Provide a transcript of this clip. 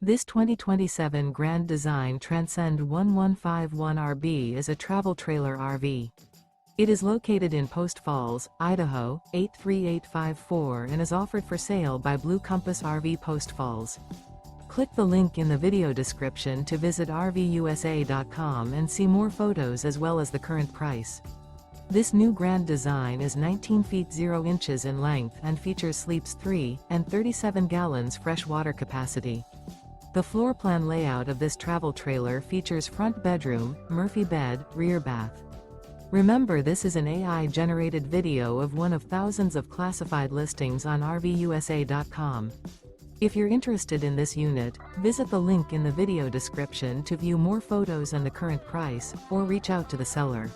This 2027 Grand Design Transcend One 151RB is a travel trailer RV. It is located in Post Falls, Idaho, 83854 and is offered for sale by Blue Compass RV Post Falls. Click the link in the video description to visit RVUSA.com and see more photos as well as the current price. This new Grand Design is 19 feet 0 inches in length and features sleeps 3 and 37 gallons fresh water capacity. The floor plan layout of this travel trailer features front bedroom, Murphy bed, rear bath. Remember, this is an AI-generated video of one of thousands of classified listings on RVUSA.com. If you're interested in this unit, visit the link in the video description to view more photos and the current price, or reach out to the seller.